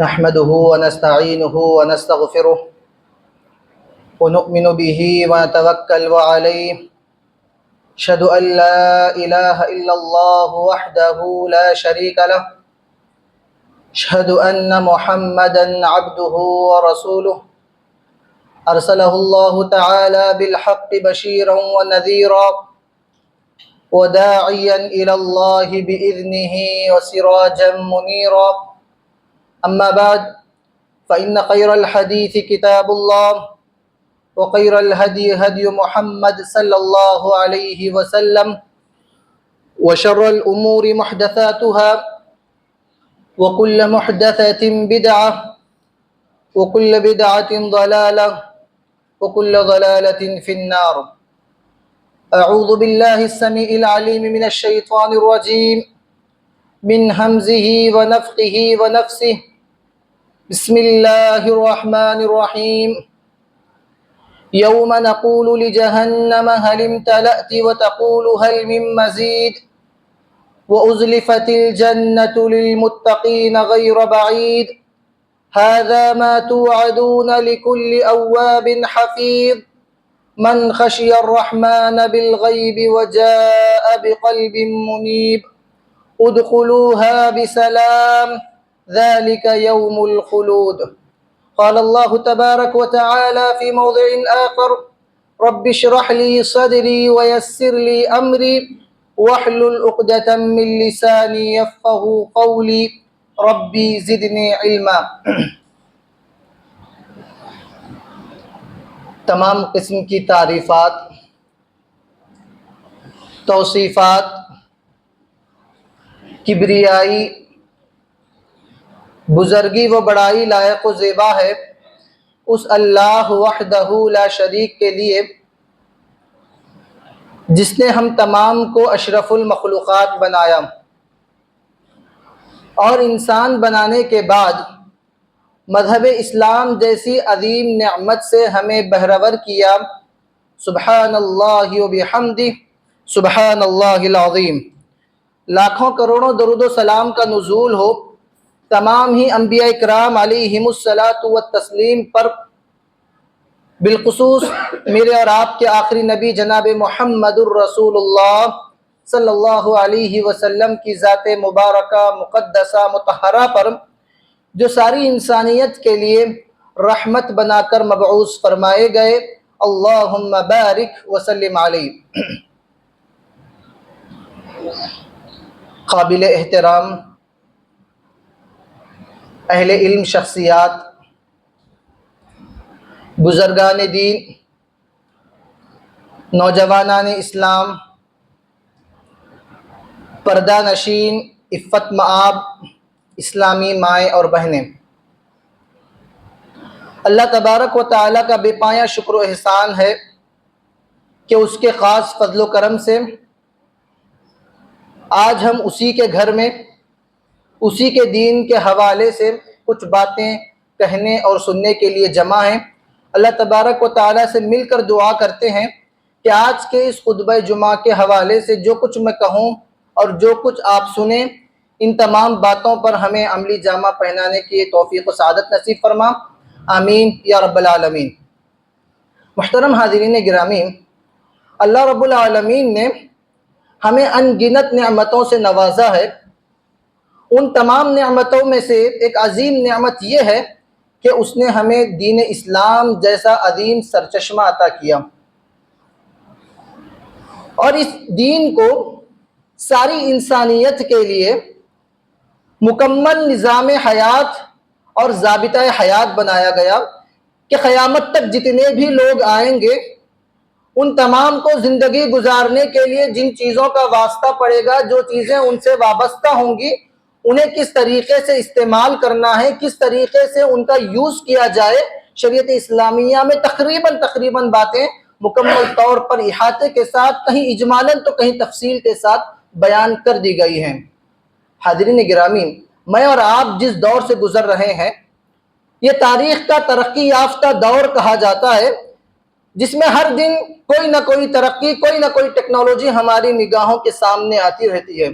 نحمده ونستعينه ونستغفره ونؤمن به ونتوكل عليه أشهد أن لا إله إلا الله وحده لا شريك له أشهد أن محمدا عبده ورسوله أرسله الله تعالى بالحق بشيرا ونذيرا وداعيا إلى الله بإذنه وسراجا منيرا أما بعد فإن خير الحديث كتاب الله وخير الهدي هدي محمد صلى الله عليه وسلم وشر الأمور محدثاتها وكل محدثة بدعة وكل بدعة ضلالة وكل ضلالة في النار. أعوذ بالله السميع العليم من الشيطان الرجيم من همزه ونفخه ونفسه. بسم الله الرحمن الرحيم. يوم نقول لجهنم هل امتلأت وتقول هل من مزيد وأزلفت الجنة للمتقين غير بعيد هذا ما توعدون لكل أواب حفيظ من خشي الرحمن بالغيب وجاء بقلب منيب ادخلوها بسلام ذلك يوم الخلود. قال الله تبارك وتعالى في موضع آخر رب اشرح لي صدري ويسر لي أمري واحلل عقدة من لساني يفقهوا قولي ربي زدني علما. تمام قسم کی تعریفات، توصیفات، کبریائی، بزرگی و بڑائی لائق و زیبا ہے اس اللہ وحدہ لا شریک کے لیے جس نے ہم تمام کو اشرف المخلوقات بنایا اور انسان بنانے کے بعد مذہب اسلام جیسی عظیم نعمت سے ہمیں بہرور کیا. سبحان اللہ و بحمدہ سبحان اللہ العظیم. لاکھوں کروڑوں درود و سلام کا نزول ہو تمام ہی انبیاء اکرام علیہم الصلاۃ والتسلیم پر، بالخصوص میرے اور آپ کے آخری نبی جناب محمد الرسول اللہ صلی اللہ علیہ وسلم کی ذات مبارکہ مقدسہ مطہرہ پر جو ساری انسانیت کے لیے رحمت بنا کر مبعوث فرمائے گئے. اللہم بارک وسلم علیہ. قابل احترام اہل علم شخصیات، بزرگان دین، نوجوانان اسلام، پردہ نشین، عفت مآب اسلامی مائیں اور بہنیں، اللہ تبارک و تعالیٰ کا بے پایہ شکر و احسان ہے کہ اس کے خاص فضل و کرم سے آج ہم اسی کے گھر میں اسی کے دین کے حوالے سے کچھ باتیں کہنے اور سننے کے لیے جمع ہیں. اللہ تبارک و تعالیٰ سے مل کر دعا کرتے ہیں کہ آج کے اس خطبہ جمعہ کے حوالے سے جو کچھ میں کہوں اور جو کچھ آپ سنیں، ان تمام باتوں پر ہمیں عملی جامہ پہنانے کی توفیق و سعادت نصیب فرما. آمین یا رب العالمین. محترم حاضرین گرامی، اللہ رب العالمین نے ہمیں ان گنت نعمتوں سے نوازا ہے. ان تمام نعمتوں میں سے ایک عظیم نعمت یہ ہے کہ اس نے ہمیں دین اسلام جیسا عظیم سرچشمہ عطا کیا، اور اس دین کو ساری انسانیت کے لیے مکمل نظام حیات اور ضابطۂ حیات بنایا گیا کہ قیامت تک جتنے بھی لوگ آئیں گے ان تمام کو زندگی گزارنے کے لیے جن چیزوں کا واسطہ پڑے گا، جو چیزیں ان سے وابستہ ہوں گی، انہیں کس طریقے سے استعمال کرنا ہے، کس طریقے سے ان کا یوز کیا جائے، شریعت اسلامیہ میں تقریباً باتیں مکمل طور پر احاطے کے ساتھ، کہیں اجمالاً تو کہیں تفصیل کے ساتھ بیان کر دی گئی ہیں. حاضرین گرامی، میں اور آپ جس دور سے گزر رہے ہیں یہ تاریخ کا ترقی یافتہ دور کہا جاتا ہے، جس میں ہر دن کوئی نہ کوئی ترقی، کوئی نہ کوئی ٹیکنالوجی ہماری نگاہوں کے سامنے آتی رہتی ہے.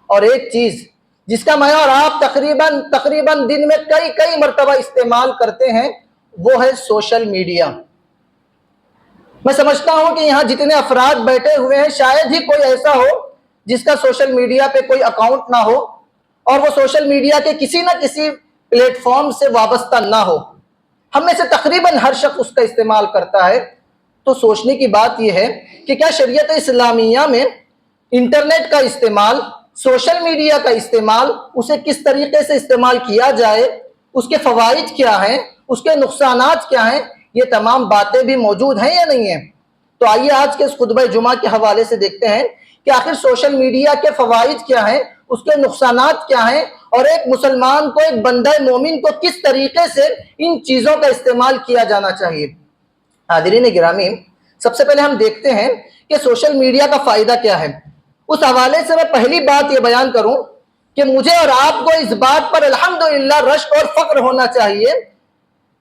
اور ایک چیز جس کا میں اور آپ تقریباً دن میں کئی مرتبہ استعمال کرتے ہیں، وہ ہے سوشل میڈیا۔ میں سمجھتا ہوں کہ یہاں جتنے افراد بیٹھے ہوئے ہیں شاید ہی کوئی ایسا ہو جس کا سوشل میڈیا پہ کوئی اکاؤنٹ نہ ہو اور وہ سوشل میڈیا کے کسی نہ کسی پلیٹ فارم سے وابستہ نہ ہو۔ ہم میں سے تقریباً ہر شخص اس کا استعمال کرتا ہے۔ تو سوچنے کی بات یہ ہے کہ کیا شریعت اسلامیہ میں انٹرنیٹ کا استعمال، سوشل میڈیا کا استعمال، اسے کس طریقے سے استعمال کیا جائے، اس کے فوائد کیا ہیں، اس کے نقصانات کیا ہیں، یہ تمام باتیں بھی موجود ہیں یا نہیں ہیں؟ تو آئیے آج کے اس خطبہ جمعہ کے حوالے سے دیکھتے ہیں کہ آخر سوشل میڈیا کے فوائد کیا ہیں، اس کے نقصانات کیا ہیں، اور ایک مسلمان کو، ایک بندہ مومن کو کس طریقے سے ان چیزوں کا استعمال کیا جانا چاہیے۔ حاضرین گرامی، سب سے پہلے ہم دیکھتے ہیں کہ سوشل میڈیا کا فائدہ کیا ہے۔ اس حوالے سے میں پہلی بات یہ بیان کروں کہ مجھے اور آپ کو اس بات پر الحمدللہ رشک اور فخر ہونا چاہیے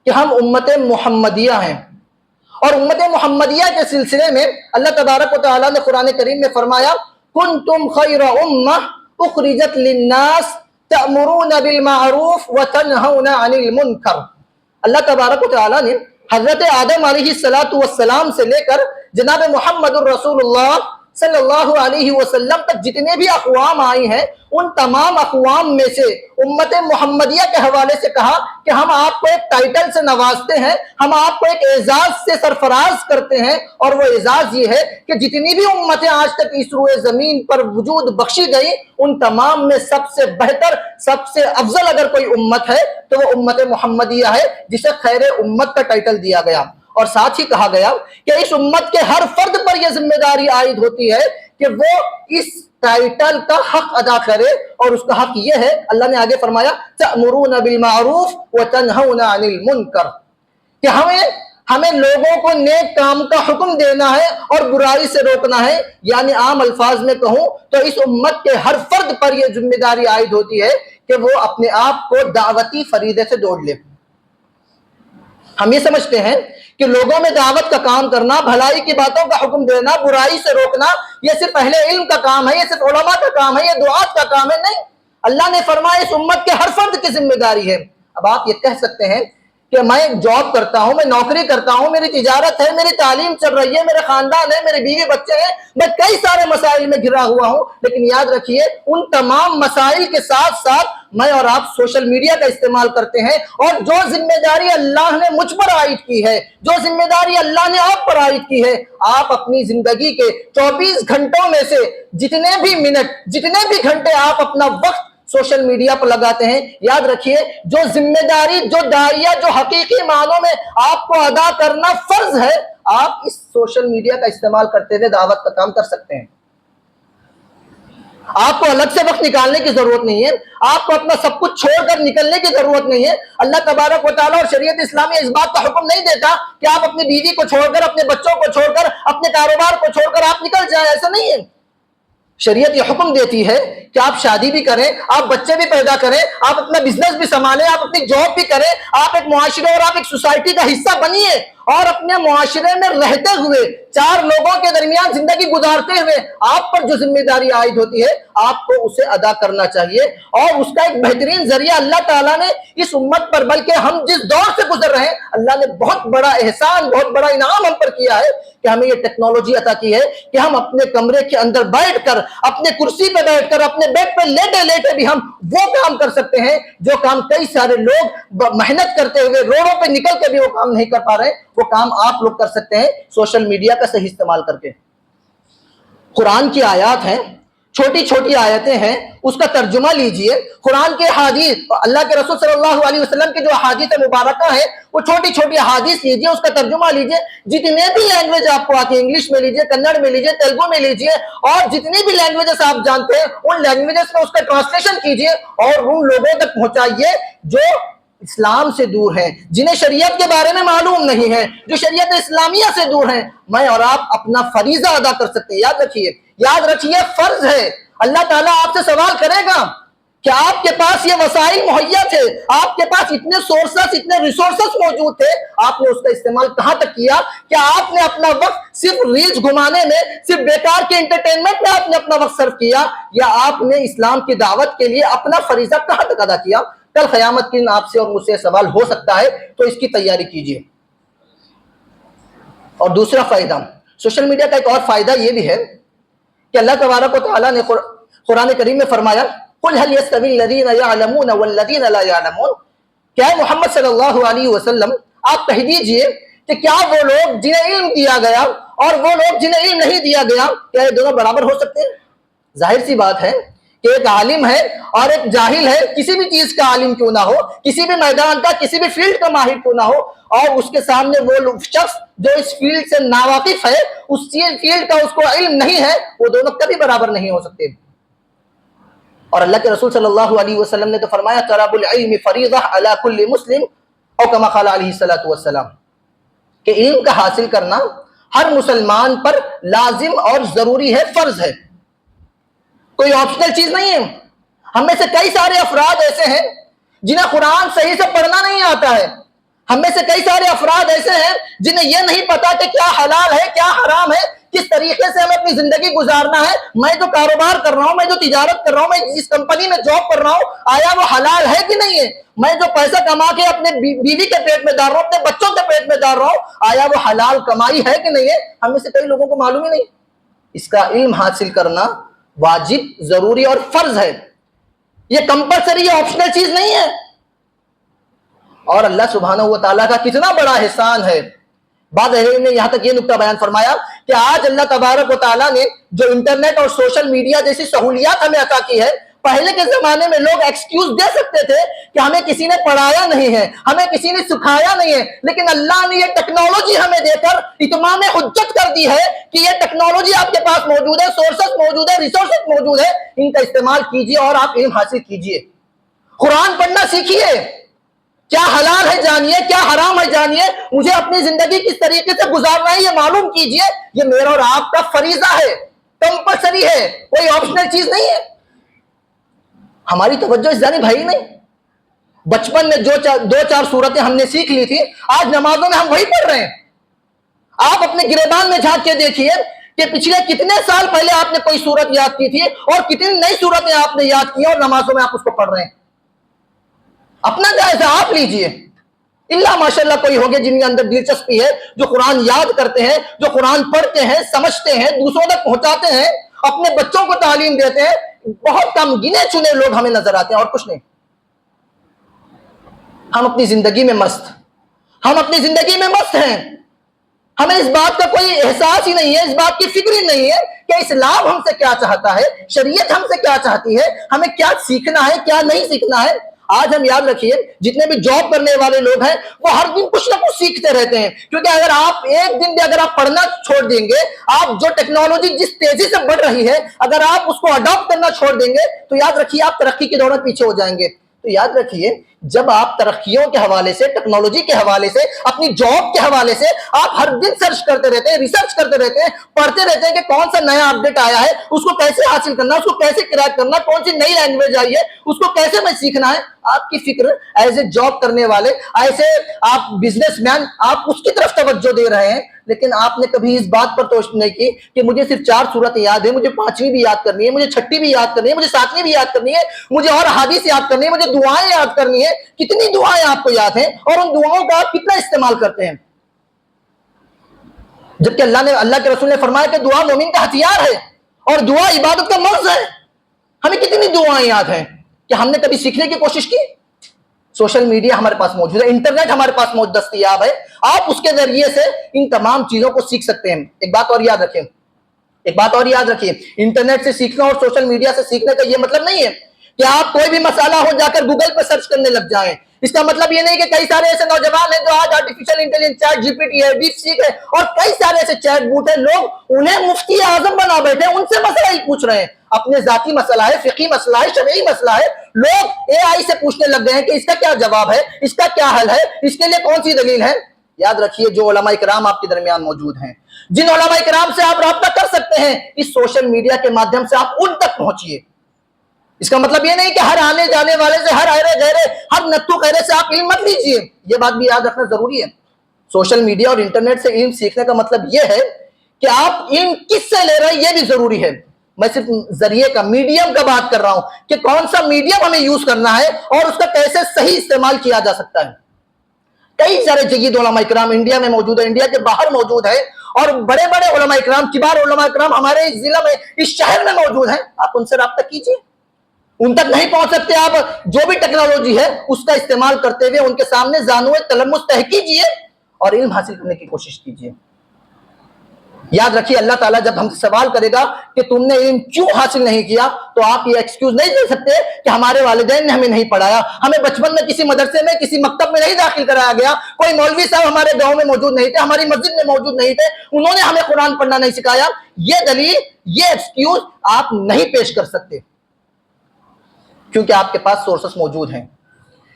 کہ ہم امت محمدیہ ہیں، اور امت محمدیہ کے سلسلے میں اللہ تبارک و تعالیٰ نے قرآن کریم میں فرمایا کنتم خیر امہ اخرجت للناس تأمرون بالمعروف وتنہون عن المنکر۔ اللہ تبارک و تعالیٰ نے حضرت آدم علیہ السلام سے لے کر جناب محمد الرسول اللہ صلی اللہ علیہ وسلم تک جتنے بھی اقوام آئی ہیں، ان تمام اقوام میں سے امت محمدیہ کے حوالے سے کہا کہ ہم آپ کو ایک ٹائٹل سے نوازتے ہیں، ہم آپ کو ایک اعزاز سے سرفراز کرتے ہیں، اور وہ اعزاز یہ ہے کہ جتنی بھی امتیں آج تک اس روئے زمین پر وجود بخشی گئی، ان تمام میں سب سے بہتر، سب سے افضل اگر کوئی امت ہے تو وہ امت محمدیہ ہے، جسے خیر امت کا ٹائٹل دیا گیا۔ اور ساتھ ہی کہا گیا کہ اس امت کے ہر فرد پر یہ ذمہ داری عائد ہوتی ہے کہ وہ اس ٹائٹل کا حق ادا کرے، اور اس کا حق یہ ہے، اللہ نے آگے فرمایا تأمرون بالمعروف وتنہون عن المنکر، کہ ہمیں لوگوں کو نیک کام کا حکم دینا ہے اور برائی سے روکنا ہے۔ یعنی عام الفاظ میں کہوں تو اس امت کے ہر فرد پر یہ ذمہ داری عائد ہوتی ہے کہ وہ اپنے آپ کو دعوتی فریضے سے جوڑ لے۔ ہم یہ سمجھتے ہیں کہ لوگوں میں دعوت کا کام کرنا، بھلائی کی باتوں کا حکم دینا، برائی سے روکنا، یہ صرف اہل علم کا کام ہے، یہ صرف علماء کا کام ہے، یہ دعات کا کام ہے، نہیں۔ اللہ نے فرمایا اس امت کے ہر فرد کی ذمہ داری ہے۔ اب آپ یہ کہہ سکتے ہیں کہ میں جاب کرتا ہوں، میں نوکری کرتا ہوں، میری تجارت ہے، میری تعلیم چل رہی ہے، میرے خاندان ہے، میرے بیوی بچے ہیں، میں کئی سارے مسائل میں گھرا ہوا ہوں، لیکن یاد رکھیے ان تمام مسائل کے ساتھ ساتھ میں اور آپ سوشل میڈیا کا استعمال کرتے ہیں، اور جو ذمہ داری اللہ نے مجھ پر عائد کی ہے، جو ذمہ داری اللہ نے آپ پر عائد کی ہے، آپ اپنی زندگی کے 24 گھنٹوں میں سے جتنے بھی منٹ، جتنے بھی گھنٹے آپ اپنا وقت سوشل میڈیا پر لگاتے ہیں، یاد رکھیے جو ذمہ داری، جو داعیہ، جو حقیقی معنوں میں آپ کو ادا کرنا فرض ہے، آپ اس سوشل میڈیا کا استعمال کرتے ہوئے دعوت کا کام کر سکتے ہیں۔ آپ کو الگ سے وقت نکالنے کی ضرورت نہیں ہے، آپ کو اپنا سب کچھ چھوڑ کر نکلنے کی ضرورت نہیں ہے۔ اللہ تبارک و تعالیٰ اور شریعت اسلامی اس بات کا حکم نہیں دیتا کہ آپ اپنی بیوی کو چھوڑ کر، اپنے بچوں کو چھوڑ کر، اپنے کاروبار کو چھوڑ کر آپ نکل جائیں، ایسا نہیں ہے۔ شریعت یہ حکم دیتی ہے کہ آپ شادی بھی کریں، آپ بچے بھی پیدا کریں، آپ اپنا بزنس بھی سنبھالیں، آپ اپنی جاب بھی کریں، آپ ایک معاشرے اور آپ ایک سوسائٹی کا حصہ بنیے، اور اپنے معاشرے میں رہتے ہوئے، چار لوگوں کے درمیان زندگی گزارتے ہوئے آپ پر جو ذمہ داری عائد ہوتی ہے آپ کو اسے ادا کرنا چاہیے۔ اور اس کا ایک بہترین ذریعہ اللہ تعالیٰ نے اس امت پر، بلکہ ہم جس دور سے گزر رہے ہیں، اللہ نے بہت بڑا احسان، بہت بڑا انعام ہم پر کیا ہے کہ ہمیں یہ ٹیکنالوجی عطا کی ہے کہ ہم اپنے کمرے کے اندر بیٹھ کر، اپنے کرسی پہ بیٹھ کر، اپنے بیڈ پہ لیٹے لیٹے بھی ہم وہ کام کر سکتے ہیں جو کام کئی سارے لوگ محنت کرتے ہوئے روڈوں پہ نکل کے بھی وہ کام نہیں کر پا رہے، وہ کام آپ لوگ کر سکتے ہیں سوشل میڈیا کا صحیح استعمال کر کے۔ قرآن کی آیات ہیں، چھوٹی چھوٹی آیتیں ہیں، اس کا ترجمہ لیجئے۔ قرآن کے حدیث، اللہ کے رسول صلی اللہ علیہ وسلم کی جو حدیث مبارکہ ہیں، وہ چھوٹی چھوٹی حدیث لیجئے، اس کا ترجمہ لیجئے۔ جتنے بھی لینگویج آپ کو آتی ہے، انگلش میں لیجئے، کنڑ میں لیجئے، تیلگو میں لیجئے، اور جتنی بھی لینگویجز آپ جانتے ہیں ان لینگویجز میں اس کا ٹرانسلیشن کیجئے اور ان لوگوں تک پہنچائیے جو اسلام سے دور ہیں، جنہیں شریعت کے بارے میں معلوم نہیں ہے، جو شریعت اسلامیہ سے دور ہیں۔ میں اور آپ اپنا فریضہ ادا کر سکتے ہیں۔ یاد رکھیے فرض ہے، اللہ تعالیٰ آپ سے سوال کرے گا کہ آپ کے پاس یہ وسائل مہیا تھے, آپ کے پاس اتنے سورسز, اتنے ریسورسز موجود تھے, آپ نے اس کا استعمال کہاں تک کیا؟ کیا آپ نے اپنا وقت صرف ریلز گھمانے میں, صرف بیکار کے انٹرٹینمنٹ میں آپ نے اپنا وقت صرف کیا, یا آپ نے اسلام کی دعوت کے لیے اپنا فریضہ کہاں تک ادا کیا؟ کل قیامت کے دن آپ سے اور مجھ سے سوال ہو سکتا ہے, تو اس کی تیاری کیجیے. اور دوسرا فائدہ, سوشل میڈیا کا ایک اور فائدہ یہ بھی ہے کہ اللہ تبارک و تعالیٰ نے قرآن کریم میں فرمایا قُلْ هَلْ يَسْتَوِي الَّذِينَ يَعْلَمُونَ وَالَّذِينَ لَا يَعْلَمُونَ, کیا محمد صلی اللہ علیہ وسلم آپ کہہ دیجئے کہ کیا وہ لوگ جنہیں علم دیا گیا اور وہ لوگ جنہیں علم نہیں دیا گیا, کیا یہ دونوں برابر ہو سکتے ہیں؟ ظاہر سی بات ہے کہ ایک عالم ہے اور ایک جاہل ہے, کسی بھی چیز کا عالم کیوں نہ ہو, کسی بھی میدان کا, کسی بھی فیلڈ کا ماہر کیوں نہ ہو, اور اس کے سامنے وہ شخص جو اس فیلڈ سے ناواقف ہے, اس فیلڈ کا اس کو علم نہیں ہے, وہ دونوں کبھی برابر نہیں ہو سکتے. اور اللہ کے رسول صلی اللہ علیہ وسلم نے تو فرمایا طلب العلم فریضہ علی کل مسلم او کما قال علیہ الصلوۃ والسلام, کہ علم کا حاصل کرنا ہر مسلمان پر لازم اور ضروری ہے, فرض ہے, کوئی آپشنل چیز نہیں ہے. ہم میں سے کئی سارے افراد ایسے ہیں جنہیں قرآن صحیح سے پڑھنا نہیں آتا ہے, ہم میں سے کئی سارے افراد ایسے ہیں جنہیں یہ نہیں پتا کہ کیا حلال ہے کیا حرام ہے, کس طریقے سے ہمیں اپنی زندگی گزارنا ہے. میں جو کاروبار کر رہا ہوں, میں جو تجارت کر رہا ہوں, میں جس کمپنی میں جاب کر رہا ہوں, آیا وہ حلال ہے کہ نہیں ہے؟ میں جو پیسہ کما کے اپنے بیوی کے پیٹ میں ڈال رہا ہوں, اپنے بچوں کے پیٹ میں ڈال رہا ہوں, آیا وہ حلال کمائی ہے کہ نہیں ہے؟ ہم میں سے کئی لوگوں کو معلوم ہی نہیں. اس کا علم حاصل کرنا واجب, ضروری اور فرض ہے, یہ کمپلسری, یہ آپشنل چیز نہیں ہے. اور اللہ سبحانہ و تعالیٰ کا کتنا بڑا احسان ہے. بعض اہل نے یہاں تک یہ نکتہ بیان فرمایا کہ آج اللہ تبارک و تعالیٰ نے جو انٹرنیٹ اور سوشل میڈیا جیسی سہولیات ہمیں عطا کی ہے, پہلے کے زمانے میں لوگ ایکسکیوز دے سکتے تھے کہ ہمیں کسی نے پڑھایا نہیں ہے, ہمیں کسی نے سکھایا نہیں ہے, لیکن اللہ نے یہ ٹیکنالوجی ہمیں دے کر اتمام حجت کر دی ہے کہ یہ ٹیکنالوجی آپ کے پاس موجود ہے, سورسز موجود ہے, ریسورسز موجود ہے, ان کا استعمال کیجئے اور آپ علم حاصل کیجئے. قرآن پڑھنا سیکھیے, کیا حلال ہے جانیے, کیا حرام ہے جانیے, مجھے اپنی زندگی کس طریقے سے گزارنا ہے یہ معلوم کیجئے. یہ میرا اور آپ کا فریضہ ہے, کمپلسری ہے, کوئی آپشنل چیز نہیں ہے. ہماری توجہ اس جانب ہے ہی نہیں. بچپن میں جو دو چار صورتیں ہم نے سیکھ لی تھی, آج نمازوں میں ہم وہی پڑھ رہے ہیں. آپ اپنے گریبان میں جھانک کے دیکھیے کہ پچھلے کتنے سال پہلے آپ نے کوئی صورت یاد کی تھی اور کتنی نئی صورتیں آپ نے یاد کی اور نمازوں میں آپ اس کو پڑھ رہے ہیں. اپنا جائزہ آپ لیجئے. اللہ ماشاءاللہ کوئی ہوگے جن کے اندر دلچسپی ہے, جو قرآن یاد کرتے ہیں, جو قرآن پڑھتے ہیں, سمجھتے ہیں, دوسروں تک پہنچاتے ہیں, اپنے بچوں کو تعلیم دیتے ہیں. بہت کم گنے چنے لوگ ہمیں نظر آتے ہیں اور کچھ نہیں. ہم اپنی زندگی میں مست, ہم اپنی زندگی میں مست ہیں. ہمیں اس بات کا کوئی احساس ہی نہیں ہے, اس بات کی فکر ہی نہیں ہے کہ اسلام ہم سے کیا چاہتا ہے, شریعت ہم سے کیا چاہتی ہے, ہمیں کیا سیکھنا ہے کیا نہیں سیکھنا ہے. آج ہم یاد رکھیے جتنے بھی جاب کرنے والے لوگ ہیں وہ ہر دن کچھ نہ کچھ سیکھتے رہتے ہیں, کیونکہ اگر آپ ایک دن بھی اگر آپ پڑھنا چھوڑ دیں گے, آپ جو ٹیکنالوجی جس تیزی سے بڑھ رہی ہے اگر آپ اس کو اڈاپٹ کرنا چھوڑ دیں گے تو یاد رکھیے آپ ترقی کی دوڑ میں پیچھے ہو جائیں گے. تو یاد رکھیے جب آپ ترقیوں کے حوالے سے, ٹیکنالوجی کے حوالے سے, اپنی جاب کے حوالے سے آپ ہر دن سرچ کرتے رہتے ہیں, ریسرچ کرتے رہتے ہیں, پڑھتے رہتے ہیں کہ کون سا نیا اپڈیٹ آیا ہے, اس کو کیسے حاصل کرنا, اس کو کیسے کریک کرنا, کون سی نئی لینگویج آئی ہے, اس کو کیسے میں سیکھنا ہے. آپ کی فکر ایز اے جاب کرنے والے, ایسے آپ بزنس مین, آپ اس کی طرف توجہ دے رہے ہیں, لیکن آپ نے کبھی اس بات پر توجہ نہیں کی کہ مجھے صرف 4 صورتیں یاد ہے, مجھے 5ویں بھی یاد کرنی ہے, مجھے 6ٹھی بھی یاد کرنی ہے, مجھے 7ویں بھی یاد کرنی ہے, مجھے اور حدیث یاد کرنی ہے, مجھے دعائیں یاد کرنی ہے. کتنی دعائیں آپ کو یاد ہیں اور ان دعاؤں کا آپ کتنا استعمال کرتے ہیں, جبکہ اللہ کے رسول نے فرمایا کہ دعا مومن کا ہتھیار ہے اور دعا عبادت کا مرض ہے. ہمیں کتنی دعائیں یاد ہیں کہ ہم نے کبھی سیکھنے کی کوشش کی. سوشل میڈیا ہمارے پاس موجود ہے, انٹرنیٹ ہمارے پاس دستیاب ہے, آپ اس کے ذریعے سے ان تمام چیزوں کو سیکھ سکتے ہیں. ایک بات اور یاد رکھیں, انٹرنیٹ سے سیکھنا اور سوشل میڈیا سے سیکھنے کا یہ مطلب نہیں ہے کہ آپ کوئی بھی مسئلہ ہو جا کر گوگل پہ سرچ کرنے لگ جائیں. اس کا مطلب یہ نہیں کہ کئی سارے ایسے نوجوان ہیں جو آج artificial intelligence, ChatGPT ہے, ڈیپ سیک ہے اور کئی سارے ایسے چیٹ بوٹ ہیں, لوگ انہیں مفتی اعظم بنا بیٹھے, ان سے مسائل پوچھ رہے ہیں. اپنے ذاتی مسئلہ ہے, فقہی مسئلہ ہے, شرعی مسئلہ ہے, لوگ اے آئی سے پوچھنے لگ گئے ہیں کہ اس کا کیا جواب ہے, اس کا کیا حل ہے, اس کے لیے کون سی دلیل ہے. یاد رکھیے جو علماء کرام آپ کے درمیان موجود ہیں, جن علماء کرام سے آپ رابطہ کر سکتے ہیں, اس سوشل میڈیا کے مادھیم سے آپ ان تک پہنچیے. اس کا مطلب یہ نہیں کہ ہر آنے جانے والے سے، ہر ایرے گہرے، ہر نتو خیرے سے آپ علم مت لیجیے. یہ بات بھی یاد رکھنا ضروری ہے. سوشل میڈیا اور انٹرنیٹ سے علم سیکھنے کا مطلب یہ ہے کہ آپ علم کس سے لے رہے ہیں یہ بھی ضروری ہے. میں صرف ذریعے کا، میڈیم کا بات کر رہا ہوں کہ کون سا میڈیم ہمیں یوز کرنا ہے اور اس کا کیسے صحیح استعمال کیا جا سکتا ہے. کئی سارے جید علماء اکرام انڈیا میں موجود ہے، انڈیا کے باہر موجود ہے، اور بڑے بڑے علماء اکرام، کبار علماء اکرام ہمارے اس ضلع میں، اس شہر میں موجود ہیں. آپ ان سے رابطہ کیجیے. ان تک نہیں پہنچ سکتے آپ، جو بھی ٹیکنالوجی ہے اس کا استعمال کرتے ہوئے ان کے سامنے زانوئے تلمس تہ کیجیے اور علم حاصل کرنے کی کوشش کیجیے. یاد رکھیے، اللہ تعالیٰ جب ہم سے سوال کرے گا کہ تم نے علم کیوں حاصل نہیں کیا، تو آپ یہ ایکسکیوز نہیں دے سکتے کہ ہمارے والدین نے ہمیں نہیں پڑھایا، ہمیں بچپن میں کسی مدرسے میں، کسی مکتب میں نہیں داخل کرایا گیا، کوئی مولوی صاحب ہمارے گاؤں میں موجود نہیں تھے، ہماری مسجد میں موجود نہیں تھے، انہوں نے ہمیں قرآن پڑھنا نہیں سکھایا. یہ دلیل، یہ ایکسکیوز آپ نہیں پیش کر سکتے، کیونکہ آپ کے پاس سورسز موجود ہیں،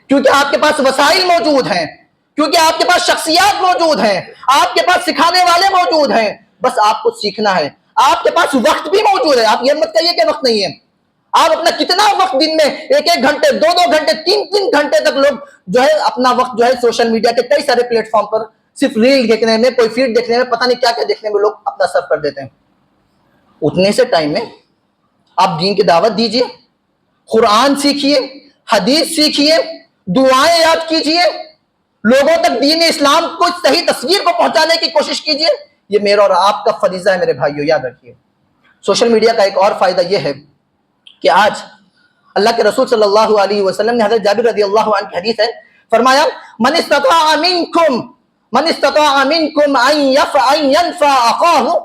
کیونکہ آپ کے پاس وسائل موجود ہیں، کیونکہ آپ کے پاس شخصیات موجود ہیں، آپ کے پاس سکھانے والے موجود ہیں. بس آپ کو سیکھنا ہے. آپ کے پاس وقت بھی موجود ہے. آپ یہ مت کہیے کہ وقت نہیں ہے. آپ اپنا کتنا وقت دن میں، 1-1 گھنٹے، 2-2 گھنٹے، 3-3 گھنٹے تک لوگ جو ہے اپنا وقت جو ہے سوشل میڈیا کے کئی سارے پلیٹ فارم پر صرف ریل دیکھنے میں، کوئی فیڈ دیکھنے میں، پتہ نہیں کیا کیا دیکھنے میں لوگ اپنا صرف کر دیتے ہیں. اتنے سے ٹائم میں آپ دین کی دعوت دیجیے، قرآن سیکھیے، حدیث سیکھیے، دعائیں یاد کیجیے، لوگوں تک دین اسلام کو صحیح تصویر کو پہنچانے کی کوشش کیجیے. یہ میرا اور آپ کا فریضہ ہے میرے بھائیو، یاد رکھیے. سوشل میڈیا کا ایک اور فائدہ یہ ہے کہ آج اللہ کے رسول صلی اللہ علیہ وسلم نے، حضرت جابر رضی اللہ عنہ کی حدیث ہے، فرمایا من استطاع منکم ان ينفع اخاه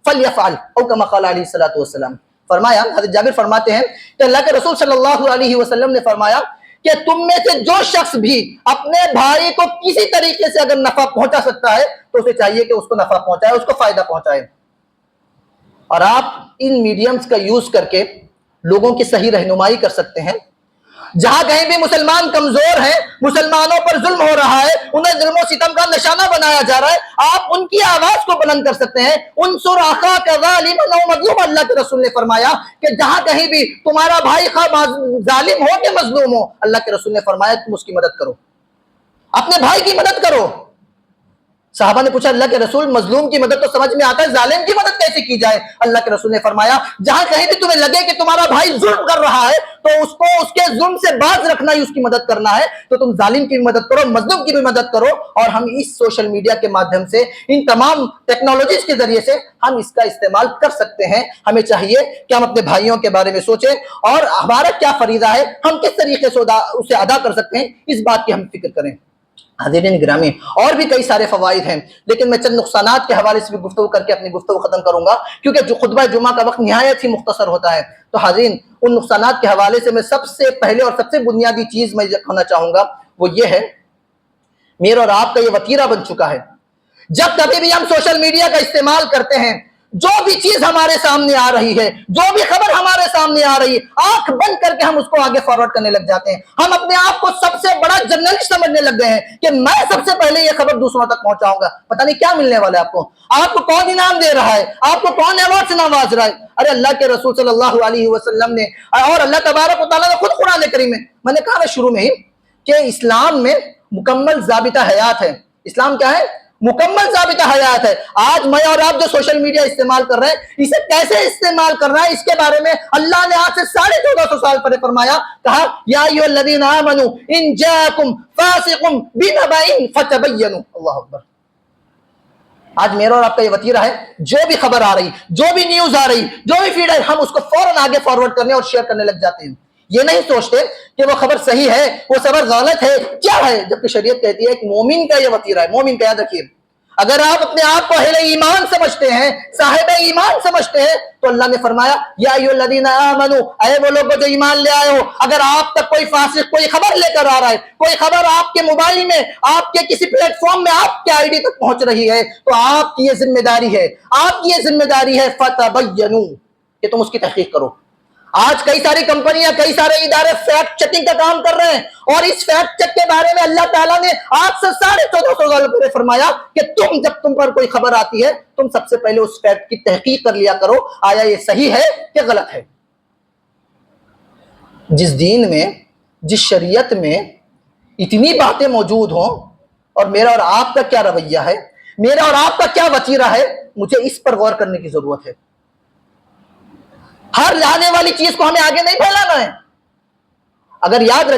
فليفعل، او كما قال علیہ الصلوۃ والسلام. فرمایا، حضرت جابر فرماتے ہیں کہ اللہ کے رسول صلی اللہ علیہ وسلم نے فرمایا کہ تم میں سے جو شخص بھی اپنے بھائی کو کسی طریقے سے اگر نفع پہنچا سکتا ہے تو اسے چاہیے کہ اس کو نفع پہنچائے، اس کو فائدہ پہنچائے. اور آپ ان میڈیمز کا یوز کر کے لوگوں کی صحیح رہنمائی کر سکتے ہیں. جہاں کہیں بھی مسلمان کمزور ہیں، مسلمانوں پر ظلم ہو رہا ہے، انہیں ظلم و ستم کا نشانہ بنایا جا رہا ہے، آپ ان کی آواز کو بلند کر سکتے ہیں. انصر اخاک ظالما او مظلوما، اللہ کے رسول نے فرمایا کہ جہاں کہیں بھی تمہارا بھائی خواہ ظالم ہو کہ مظلوم ہو، اللہ کے رسول نے فرمایا تم اس کی مدد کرو، اپنے بھائی کی مدد کرو. صحابہ نے پوچھا اللہ کے رسول مظلوم کی مدد تو سمجھ میں آتا ہے، ظالم کی مدد کیسے کی جائے؟ اللہ کے رسول نے فرمایا جہاں کہیں بھی تمہیں لگے کہ تمہارا بھائی ظلم کر رہا ہے تو اس کو اس کے ظلم سے باز رکھنا ہی اس کی مدد کرنا ہے. تو تم ظالم کی بھی مدد کرو، مظلوم کی بھی مدد کرو. اور ہم اس سوشل میڈیا کے مادھیم سے، ان تمام ٹیکنالوجیز کے ذریعے سے ہم اس کا استعمال کر سکتے ہیں. ہمیں چاہیے کہ ہم اپنے بھائیوں کے بارے میں سوچیں اور ہمارا کیا فریضہ ہے، ہم کس طریقے سے اسے ادا کر سکتے ہیں، اس بات کی ہم فکر کریں. حاضرین گرامی، اور بھی کئی سارے فوائد ہیں، لیکن میں چند نقصانات کے حوالے سے بھی گفتگو کر کے اپنی گفتگو ختم کروں گا، کیونکہ جو خطبہ جمعہ کا وقت نہایت ہی مختصر ہوتا ہے. تو حاضرین، ان نقصانات کے حوالے سے میں سب سے پہلے اور سب سے بنیادی چیز میں کہنا چاہوں گا وہ یہ ہے، میرا اور آپ کا یہ وتیرہ بن چکا ہے. جب کبھی بھی ہم سوشل میڈیا کا استعمال کرتے ہیں، جو بھی چیز ہمارے سامنے آ رہی ہے، جو بھی خبر ہمارے سامنے آ رہی ہے، آنکھ بند کر کے ہم اس کو آگے فارورڈ کرنے لگ جاتے ہیں. ہم اپنے آپ کو سب سے بڑا جرنلسٹ سمجھنے لگ گئے ہیں کہ میں سب سے پہلے یہ خبر دوسروں تک پہنچاؤں گا. پتہ نہیں کیا ملنے والا ہے آپ کو کون انعام دے رہا ہے، آپ کو کون ایوارڈ سے نواز رہا ہے. ارے اللہ کے رسول صلی اللہ علیہ وسلم نے اور اللہ تبارک و تعالیٰ نے خود قرآن کریم میں نے کہا شروع میں ہی کہ اسلام میں مکمل ضابطہ حیات ہے. اسلام کیا ہے؟ مکمل ضابطہ حیات ہے. آج میں اور آپ جو سوشل میڈیا استعمال کر رہے ہیں، اسے کیسے استعمال کرنا ہے اس کے بارے میں اللہ نے آج سے 1450 سال پہلے فرمایا، کہا یا ایھا الذین آمنوا ان جاءکم فاسق بنبأ فتبینوا. اللہ اکبر. آج میرا اور آپ کا یہ وتیرہ ہے، جو بھی خبر آ رہی، جو بھی نیوز آ رہی، جو بھی فیڈ ہے، ہم اس کو فوراً آگے فارورڈ کرنے اور شیئر کرنے لگ جاتے ہیں. یہ نہیں سوچتے کہ وہ خبر صحیح ہے، وہ خبر غلط ہے، کیا ہے، جبکہ شریعت کہتی ہے کہ مومن کا یہ وتیرہ ہے. مومن کا یاد رکھیے، اگر آپ اپنے آپ کو اہل ایمان سمجھتے ہیں، صاحب ایمان سمجھتے ہیں، تو اللہ نے فرمایا یا ایھا الذین آمنوا، اے وہ لوگ جو ایمان لے آئے ہو، اگر آپ تک کوئی فاسق کوئی خبر لے کر آ رہا ہے، کوئی خبر آپ کے موبائل میں، آپ کے کسی پلیٹ فارم میں، آپ کے آئی ڈی تک پہنچ رہی ہے، تو آپ کی یہ ذمہ داری ہے، آپ کی یہ ذمہ داری ہے فتبینوا، کہ تم اس کی تحقیق کرو. آج کئی ساری کمپنیاں، کئی سارے ادارے فیکٹ چیکنگ کا کام کر رہے ہیں، اور اس فیکٹ چیک کے بارے میں اللہ تعالیٰ نے آج سے 1450 سال پہلے فرمایا کہ جب تم پر کوئی خبر آتی ہے، تم سب سے پہلے اس فیکٹ کی تحقیق کر لیا کرو، آیا یہ صحیح ہے کہ غلط ہے. جس دین میں، جس شریعت میں اتنی باتیں موجود ہوں، اور میرا اور آپ کا کیا رویہ ہے، میرا اور آپ کا کیا وتیرہ ہے، مجھے اس پر غور کرنے کی ضرورت ہے۔ ہر لانے والی چیز کو ہمیں آگے نہیں پھیلانا ہے۔ اگر یاد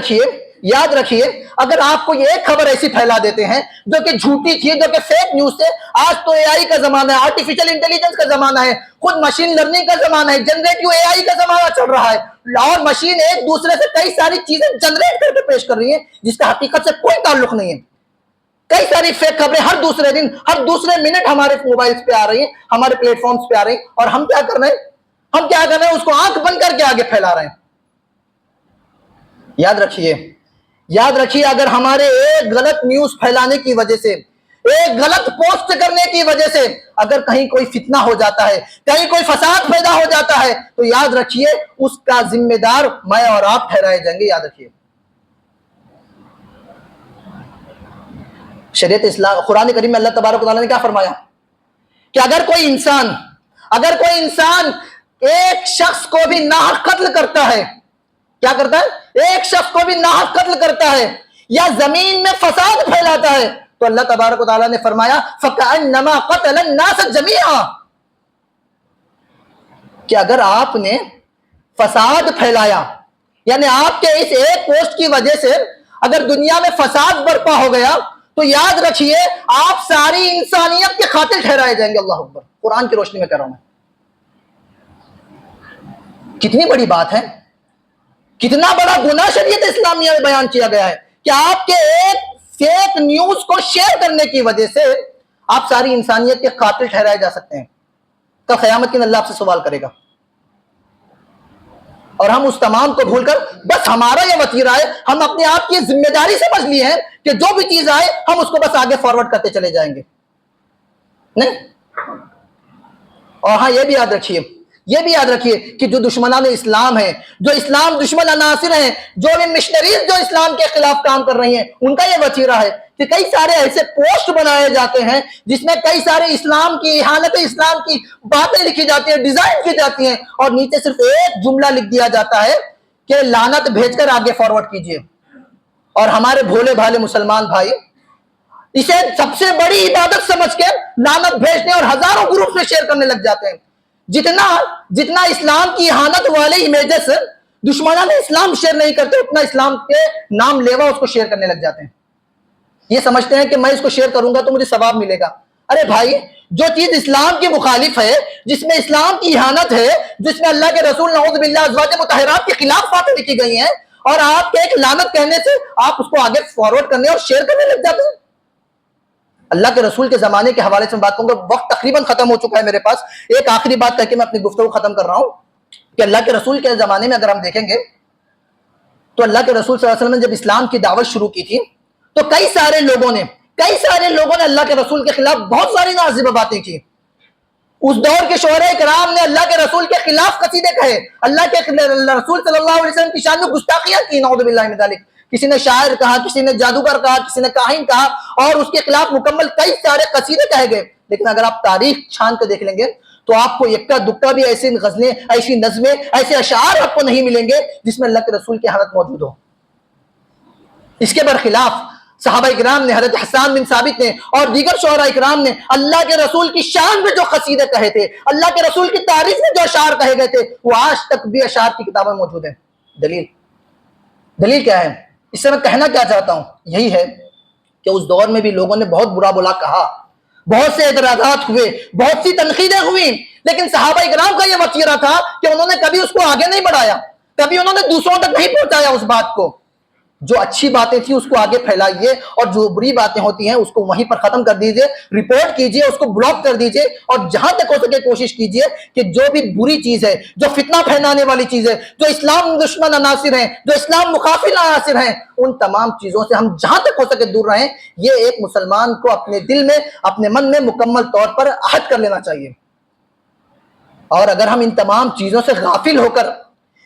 رکھیے اگر آپ کو یہ ایک خبر ایسی پھیلا دیتے ہیں جو کہ جھوٹی تھی، جو کہ فیک نیوز سے، آج تو اے آئی کا زمانہ ہے، آرٹیفیشل انٹیلیجنس کا زمانہ ہے، خود مشین لرننگ کا زمانہ ہے، جنریٹو اے آئی کا زمانہ چل رہا ہے، اور مشین ایک دوسرے سے کئی ساری چیزیں جنریٹ کر کے پیش کر رہی ہیں جس کا حقیقت سے کوئی تعلق نہیں ہے۔ کئی ساری فیک خبریں ہر دوسرے دن، ہر دوسرے منٹ ہمارے موبائلز پہ آ رہی ہیں، ہمارے پلیٹ فارمز پہ آ رہی ہیں، اور ہم کیا کر رہے ہیں؟ اس کو آنکھ بند کر کے آگے پھیلا رہے ہیں۔ یاد رکھیے اگر ہمارے ایک غلط نیوز پھیلانے کی وجہ سے، ایک غلط پوسٹ کرنے کی وجہ سے اگر کہیں کوئی فتنہ ہو جاتا ہے، کہیں کوئی فساد پیدا ہو جاتا ہے، تو یاد رکھیے اس کا ذمہ دار میں اور آپ ٹھہرائے جائیں گے۔ یاد رکھیے شریعت اسلام، قرآن کریم میں اللہ تبارک و تعالیٰ نے کیا فرمایا کہ اگر کوئی انسان ایک شخص کو بھی ناحق قتل کرتا ہے، کیا کرتا ہے؟ ایک شخص کو بھی ناحق قتل کرتا ہے یا زمین میں فساد پھیلاتا ہے، تو اللہ تبارک و تعالیٰ نے فرمایا فَكَأَنَّمَا قَتَلَ النَّاسَ جَمِيعًا، کہ اگر آپ نے فساد پھیلایا، یعنی آپ کے اس ایک پوسٹ کی وجہ سے اگر دنیا میں فساد برپا ہو گیا، تو یاد رکھیے آپ ساری انسانیت کے قاتل ٹھہرائے جائیں گے۔ اللہ اکبر، قرآن کی روشنی میں کہہ رہا ہوں میں۔ کتنی بڑی بات ہے، کتنا بڑا گناہ شریعت اسلامیہ میں بیان کیا گیا ہے کہ آپ کے ایک فیک نیوز کو شیئر کرنے کی وجہ سے آپ ساری انسانیت کے قاتل ٹھہرائے جا سکتے ہیں۔ کل قیامت کے دن اللہ آپ سے سوال کرے گا، اور ہم اس تمام کو بھول کر بس ہمارا یہ وتیرہ ہے، ہم اپنے آپ کی ذمہ داری سمجھ لیے ہیں کہ جو بھی چیز آئے ہم اس کو بس آگے فارورڈ کرتے چلے جائیں گے۔ نہیں، اور ہاں یہ بھی یاد رکھیے کہ جو دشمنان اسلام ہیں، جو اسلام دشمن عناصر ہیں، جو بھی مشنریز جو اسلام کے خلاف کام کر رہی ہیں، ان کا یہ وتیرہ ہے کہ کئی سارے ایسے پوسٹ بنائے جاتے ہیں جس میں کئی سارے اسلام کی اہانت اسلام کی باتیں لکھی جاتی ہیں، ڈیزائن کی جاتی ہیں، اور نیچے صرف ایک جملہ لکھ دیا جاتا ہے کہ لعنت بھیج کر آگے فارورڈ کیجئے۔ اور ہمارے بھولے بھالے مسلمان بھائی اسے سب سے بڑی عبادت سمجھ کے لعنت بھیجنے اور ہزاروں گروپ میں شیئر کرنے لگ جاتے ہیں۔ جتنا اسلام کی اہانت والے امیجز دشمنان اسلام شیئر نہیں کرتے، اتنا اسلام کے نام لیوا اس کو شیئر کرنے لگ جاتے ہیں۔ یہ سمجھتے ہیں کہ میں اس کو شیئر کروں گا تو مجھے ثواب ملے گا۔ ارے بھائی، جو چیز اسلام کی مخالف ہے، جس میں اسلام کی اہانت ہے، جس میں اللہ کے رسول نعوذ باللہ ازواج مطہرات کے خلاف باتیں لکھی گئی ہیں، اور آپ کے ایک لعنت کہنے سے آپ اس کو آگے فارورڈ کرنے اور شیئر کرنے لگ جاتے ہیں۔ اللہ کے رسول کے زمانے کے حوالے سے بات کروں گا، وقت تقریباً ختم ہو چکا ہے میرے پاس، ایک آخری بات کہہ کے میں اپنی گفتگو ختم کر رہا ہوں کہ اللہ کے رسول کے زمانے میں اگر ہم دیکھیں گے تو اللہ کے رسول صلی اللہ علیہ وسلم نے جب اسلام کی دعوت شروع کی تھی تو کئی سارے لوگوں نے اللہ کے رسول کے خلاف بہت ساری نازیبہ باتیں کی۔ اس دور کے شعراء کرام نے اللہ کے رسول کے خلاف قصیدے کہے، اللہ کے رسول صلی اللہ علیہ وسلم کی شان میں گستاخیاں کی، نعوذ باللہ من ذالک۔ کسی نے شاعر کہا، کسی نے جادوگر کہا، کسی نے کاہن کہا، اور اس کے خلاف مکمل کئی سارے قصیدے کہے گئے۔ لیکن اگر آپ تاریخ چھان کے دیکھ لیں گے تو آپ کو یکا دکا بھی ایسی غزلیں، ایسی نظمیں، ایسے اشعار آپ کو نہیں ملیں گے جس میں اللہ کے رسول کی حالت موجود ہو۔ اس کے برخلاف صحابہ اکرام نے، حضرت حسان بن ثابت نے اور دیگر شعراء اکرام نے اللہ کے رسول کی شان میں جو قصیدے کہے تھے، اللہ کے رسول کی تعریف میں جو اشعار کہے گئے تھے، وہ آج تک بھی اشعار کی کتابیں موجود ہیں۔ دلیل کیا ہے؟ اس سے میں کہنا کیا چاہتا ہوں، یہی ہے کہ اس دور میں بھی لوگوں نے بہت برا بلا کہا، بہت سے اعتراضات ہوئے، بہت سی تنقیدیں ہوئیں، لیکن صحابہ اکرام کا یہ وتیرہ تھا کہ انہوں نے کبھی اس کو آگے نہیں بڑھایا، کبھی انہوں نے دوسروں تک نہیں پہنچایا اس بات کو۔ جو اچھی باتیں تھیں اس کو آگے پھیلائیے، اور جو بری باتیں ہوتی ہیں اس کو وہیں پر ختم کر دیجئے، رپورٹ کیجئے، اس کو بلاک کر دیجئے، اور جہاں تک ہو سکے کوشش کیجئے کہ جو بھی بری چیز ہے، جو فتنہ پھیلانے والی چیز ہے، جو اسلام دشمن عناصر ہیں، جو اسلام مخالف عناصر ہیں، ان تمام چیزوں سے ہم جہاں تک ہو سکے دور رہیں۔ یہ ایک مسلمان کو اپنے دل میں، اپنے من میں مکمل طور پر عہد کر لینا چاہیے۔ اور اگر ہم ان تمام چیزوں سے غافل ہو کر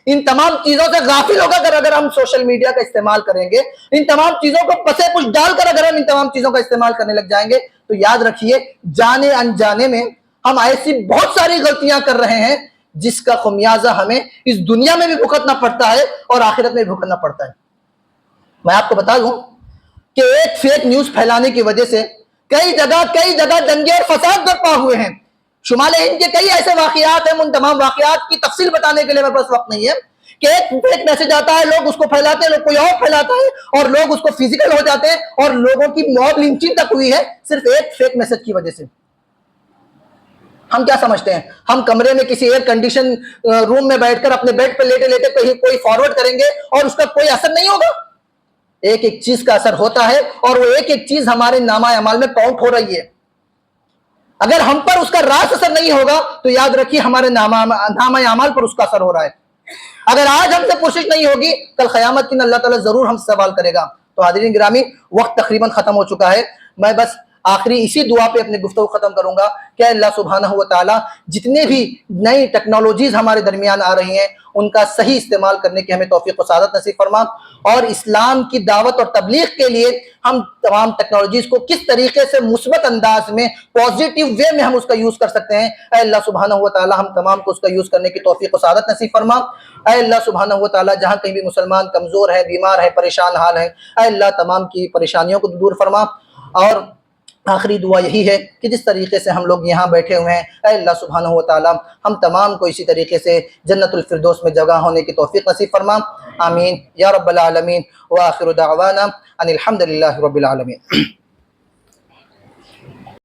اگر ہم سوشل میڈیا کا استعمال کریں گے، ان تمام چیزوں کو پسے پش ڈال کر اگر ہم ان تمام چیزوں کا استعمال کرنے لگ جائیں گے، تو یاد رکھیے جانے انجانے میں ہم ایسی بہت ساری غلطیاں کر رہے ہیں جس کا خمیازہ ہمیں اس دنیا میں بھی بھگتنا پڑتا ہے اور آخرت میں بھی بھگتنا پڑتا ہے۔ میں آپ کو بتا دوں کہ ایک فیک نیوز پھیلانے کی وجہ سے کئی جگہ دنگے اور فساد برپا ہوئے ہیں۔ شمال ہند کے کئی ایسے واقعات ہیں، ان تمام واقعات کی تفصیل بتانے کے لیے میرے پاس وقت نہیں ہے، کہ ایک فیک میسج آتا ہے، لوگ اس کو پھیلاتے ہیں، لوگ کوئی اور پھیلاتا ہے، اور لوگ اس کو فزیکل ہو جاتے ہیں، اور لوگوں کی موب لنچنگ تک ہوئی ہے صرف ایک فیک میسج کی وجہ سے۔ ہم کیا سمجھتے ہیں؟ ہم کمرے میں کسی ایئر کنڈیشن روم میں بیٹھ کر اپنے بیڈ پہ لیٹے لیٹے کہیں کوئی فارورڈ کریں گے اور اس کا کوئی اثر نہیں ہوگا؟ ایک ایک چیز کا اثر ہوتا ہے، اور وہ ایک ایک چیز ہمارے نامہ اعمال میں کاؤنٹ ہو رہی ہے۔ اگر ہم پر اس کا راست اثر نہیں ہوگا تو یاد رکھیے ہمارے نامہ اعمال پر اس کا اثر ہو رہا ہے۔ اگر آج ہم سے کوشش نہیں ہوگی، کل قیامت کے دن اللہ تعالیٰ ضرور ہم سے سوال کرے گا۔ تو حاضرین گرامی، وقت تقریباً ختم ہو چکا ہے، میں بس آخری اسی دعا پہ اپنے گفتگو ختم کروں گا کہ اللہ سبحانہ و تعالیٰ جتنے بھی نئی ٹیکنالوجیز ہمارے درمیان آ رہی ہیں ان کا صحیح استعمال کرنے کی ہمیں توفیق و سعادت نصیب فرما، اور اسلام کی دعوت اور تبلیغ کے لیے ہم تمام ٹیکنالوجیز کو کس طریقے سے مثبت انداز میں پازیٹیو وے میں ہم اس کا یوز کر سکتے ہیں، اے اللہ سبحانہ و تعالیٰ ہم تمام کو اس کا یوز کرنے کی توفیق و سعادت نصیب فرما۔ اے اللہ سبحانہ و تعالیٰ جہاں کہیں بھی مسلمان کمزور ہے، بیمار ہے، پریشان حال ہے، اے اللہ تمام کی پریشانیوں کو دور فرما۔ اور آخری دعا یہی ہے کہ جس طریقے سے ہم لوگ یہاں بیٹھے ہوئے ہیں، اے اللہ سبحانہ و تعالیٰ ہم تمام کو اسی طریقے سے جنت الفردوس میں جگہ ہونے کی توفیق نصیب فرما، آمین یا رب العالمین۔ وآخر دعوانا ان الحمد للہ رب العالمین۔